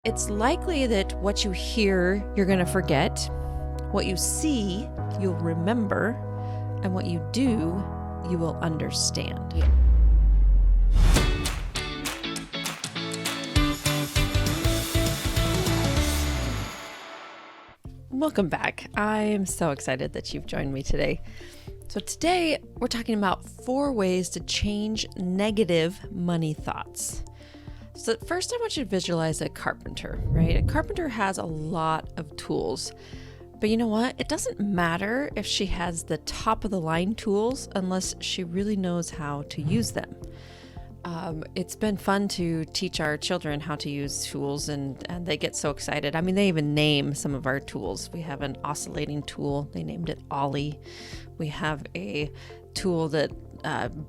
It's likely that what you hear, you're going to forget. What you see, you'll remember. And what you do, you will understand. Welcome back. I'm so excited that you've joined me today. So today we're talking about 4 ways to change negative money thoughts. So first I want you to visualize a carpenter, right? A carpenter has a lot of tools, but you know what? It doesn't matter if she has the top of the line tools unless she really knows how to use them. It's been fun to teach our children how to use tools and they get so excited. I mean, they even name some of our tools. We have an oscillating tool. They named it Ollie. We have a tool that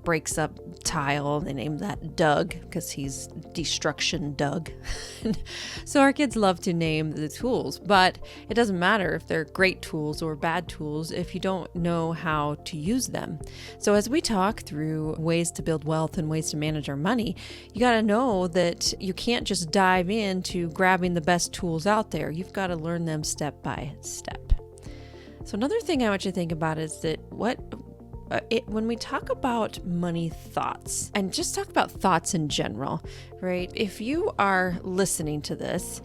breaks up tile. They named that Doug because he's Destruction Doug. So our kids love to name the tools, but it doesn't matter if they're great tools or bad tools if you don't know how to use them. So as we talk through ways to build wealth and ways to manage our money, you got to know that you can't just dive into grabbing the best tools out there. You've got to learn them step by step. So another thing I want you to think about is that when we talk about money thoughts and just talk about thoughts in general, right? If you are listening to this,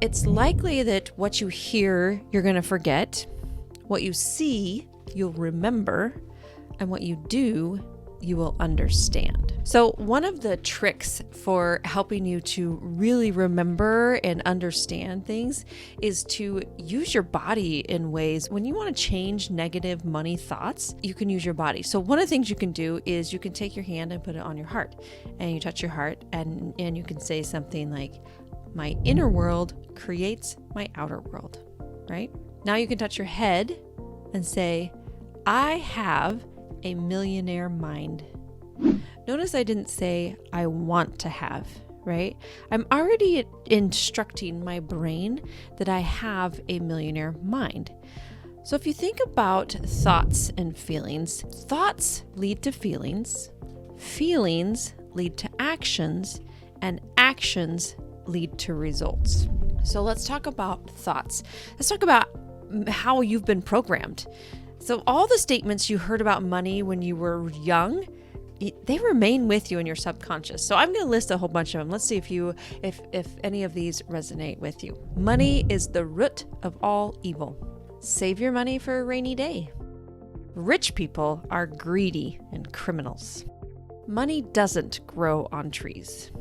it's likely that what you hear, you're going to forget. What you see, you'll remember. And what you do, you will understand. So one of the tricks for helping you to really remember and understand things is to use your body in ways. When you want to change negative money thoughts, you can use your body. So one of the things you can do is you can take your hand and put it on your heart, and you touch your heart, and you can say something like, my inner world creates my outer world, right? Now you can touch your head and say, I have a millionaire mind. Notice I didn't say I want to have, right? I'm already instructing my brain that I have a millionaire mind. So if you think about thoughts and feelings, thoughts lead to feelings lead to actions, and actions lead to results. So let's talk about thoughts. Let's talk about how you've been programmed. So all the statements you heard about money when you were young, they remain with you in your subconscious. So I'm going to list a whole bunch of them. Let's see if any of these resonate with you. Money is the root of all evil. Save your money for a rainy day. Rich people are greedy and criminals. Money doesn't grow on trees.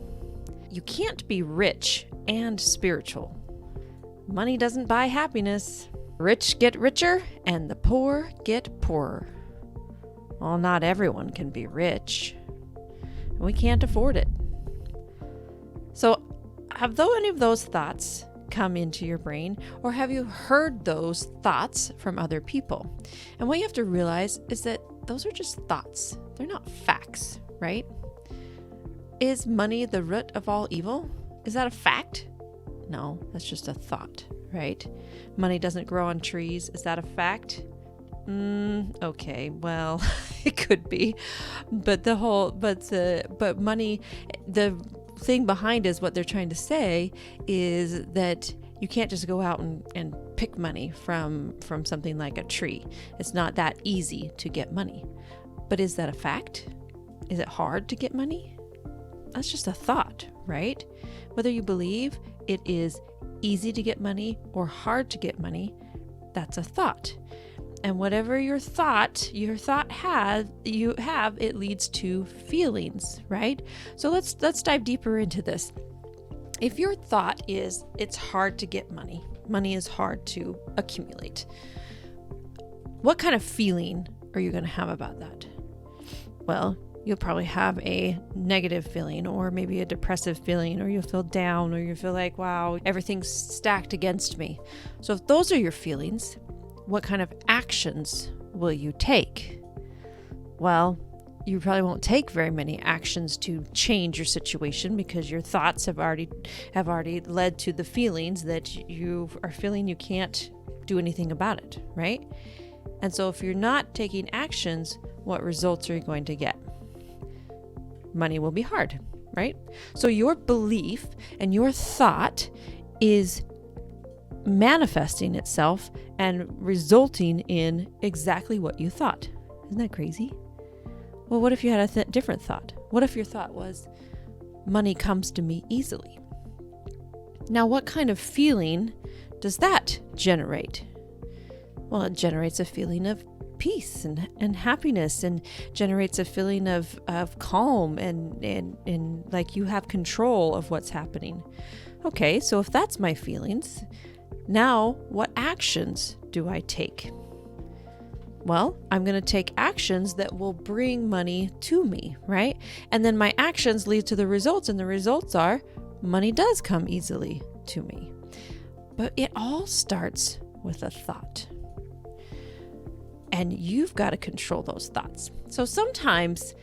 You can't be rich and spiritual. Money doesn't buy happiness. Rich get richer and the poor get poorer. Well, not everyone can be rich. We can't afford it. So, have any of those thoughts come into your brain, or have you heard those thoughts from other people? And what you have to realize is that those are just thoughts. They're not facts, right? Is money the root of all evil? Is that a fact? No, that's just a thought, right? Money doesn't grow on trees. Is that a fact? Okay, well, it could be, but money, the thing behind is what they're trying to say is that you can't just go out and pick money from something like a tree. It's not that easy to get money. But is that a fact? Is it hard to get money? That's just a thought, right? Whether you believe it is easy to get money or hard to get money, that's a thought. And whatever your thought has, it leads to feelings, right? So let's dive deeper into this. If your thought is it's hard to get money is hard to accumulate, what kind of feeling are you going to have about that? Well, you'll probably have a negative feeling, or maybe a depressive feeling, or you'll feel down, or you feel like, wow, everything's stacked against me. So if those are your feelings, what kind of actions will you take? Well, you probably won't take very many actions to change your situation because your thoughts have already led to the feelings that you are feeling you can't do anything about it, right? And so if you're not taking actions, what results are you going to get? Money will be hard. right? So your belief and your thought is manifesting itself and resulting in exactly what you thought. Isn't that crazy? Well, what if you had a different thought? What if your thought was, money comes to me easily? Now, what kind of feeling does that generate? Well, it generates a feeling of peace and happiness, and generates a feeling of calm and like you have control of what's happening. Okay, so if that's my feelings, now what actions do I take? Well, I'm going to take actions that will bring money to me, right? And then my actions lead to the results, and the results are money does come easily to me. But it all starts with a thought. And you've got to control those thoughts. So sometimes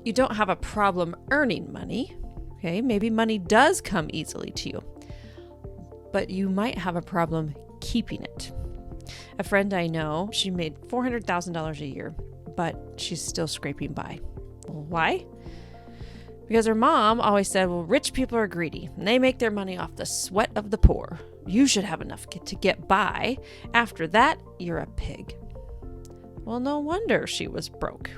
you don't have a problem earning money. Okay, maybe money does come easily to you, but you might have a problem keeping it. A friend I know, she made $400,000 a year, but she's still scraping by. Well, why? Because her mom always said, well, rich people are greedy and they make their money off the sweat of the poor. You should have enough to get by. After that, you're a pig. Well, no wonder she was broke,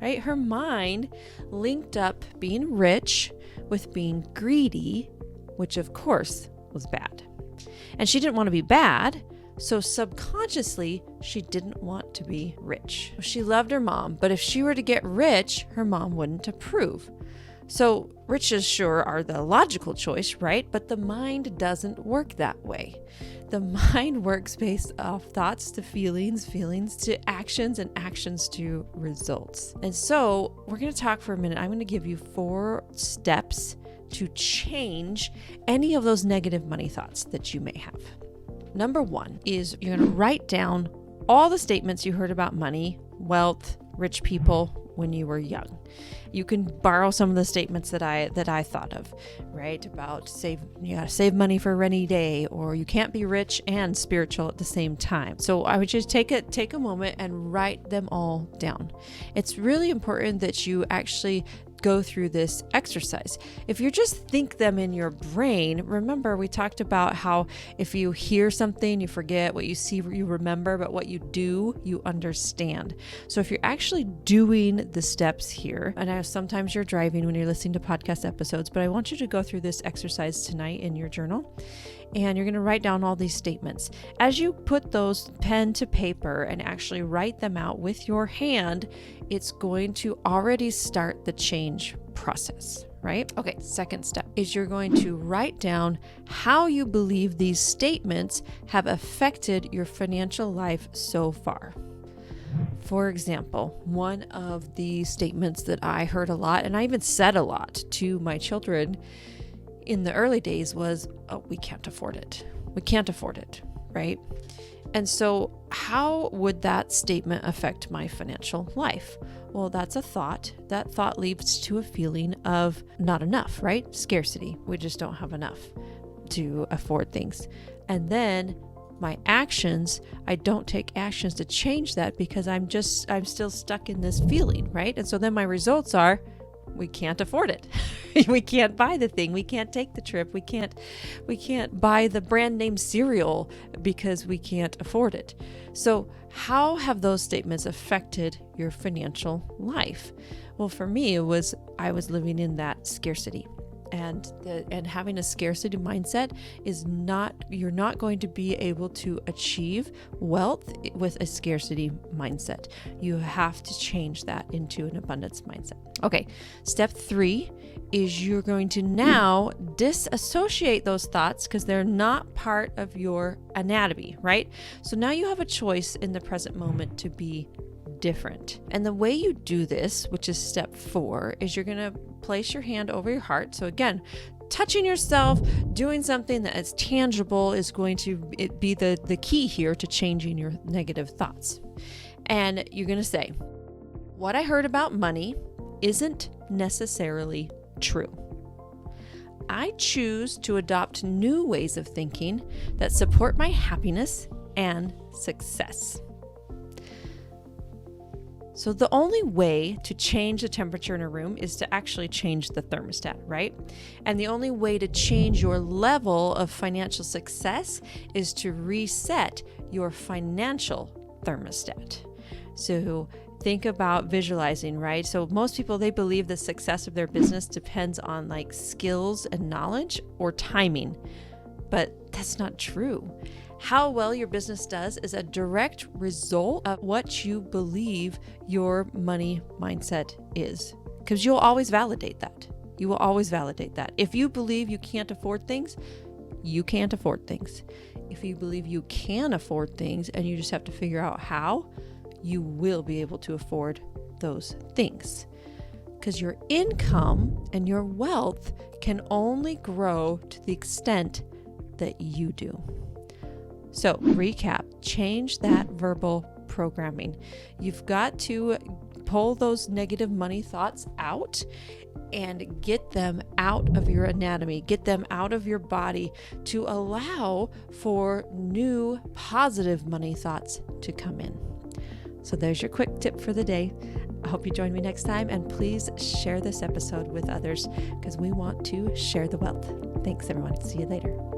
right? Her mind linked up being rich with being greedy, which of course was bad. And she didn't want to be bad, so subconsciously, she didn't want to be rich. She loved her mom, but if she were to get rich, her mom wouldn't approve. So riches sure are the logical choice, right? But the mind doesn't work that way. The mind works based off thoughts to feelings, feelings to actions, and actions to results. And so we're going to talk for a minute. I'm going to give you 4 steps to change any of those negative money thoughts that you may have. Number 1 is you're going to write down all the statements you heard about money, wealth, rich people when you were young. You can borrow some of the statements that I thought of, right? About you gotta save money for a rainy day, or you can't be rich and spiritual at the same time. So I would just take a moment and write them all down. It's really important that you actually go through this exercise. If you just think them in your brain, remember we talked about how if you hear something, you forget, what you see, you remember, but what you do, you understand. So if you're actually doing the steps here, and I know sometimes you're driving when you're listening to podcast episodes, but I want you to go through this exercise tonight in your journal. And you're going to write down all these statements. As you put those pen to paper and actually write them out with your hand, it's going to already start the change process, right? Okay, second step is you're going to write down how you believe these statements have affected your financial life so far. For example, one of the statements that I heard a lot, and I even said a lot to my children in the early days was, oh, we can't afford it. We can't afford it, right? And so how would that statement affect my financial life? Well, that's a thought. That thought leads to a feeling of not enough, right? Scarcity. We just don't have enough to afford things. And then my actions, I don't take actions to change that because I'm still stuck in this feeling, right? And so then my results are, we can't afford it. We can't buy the thing. We can't take the trip. We can't buy the brand name cereal because we can't afford it. So how have those statements affected your financial life? Well, for me, I was living in that scarcity. And having a scarcity mindset is you're not going to be able to achieve wealth with a scarcity mindset. You have to change that into an abundance mindset. Okay, step 3 is you're going to now disassociate those thoughts because they're not part of your anatomy, right? So now you have a choice in the present moment to be different. And the way you do this, which is step 4, is you're going to place your hand over your heart. So again, touching yourself, doing something that is tangible is going to be the key here to changing your negative thoughts. And you're going to say, what I heard about money isn't necessarily true. I choose to adopt new ways of thinking that support my happiness and success. So the only way to change the temperature in a room is to actually change the thermostat, right? And the only way to change your level of financial success is to reset your financial thermostat. So think about visualizing, right? So most people, they believe the success of their business depends on like skills and knowledge or timing, but that's not true. How well your business does is a direct result of what you believe your money mindset is, because you'll always validate that. You will always validate that. If you believe you can't afford things, you can't afford things. If you believe you can afford things and you just have to figure out how, you will be able to afford those things, because your income and your wealth can only grow to the extent that you do. So recap, change that verbal programming. You've got to pull those negative money thoughts out and get them out of your anatomy, get them out of your body to allow for new positive money thoughts to come in. So there's your quick tip for the day. I hope you join me next time, and please share this episode with others because we want to share the wealth. Thanks, everyone. See you later.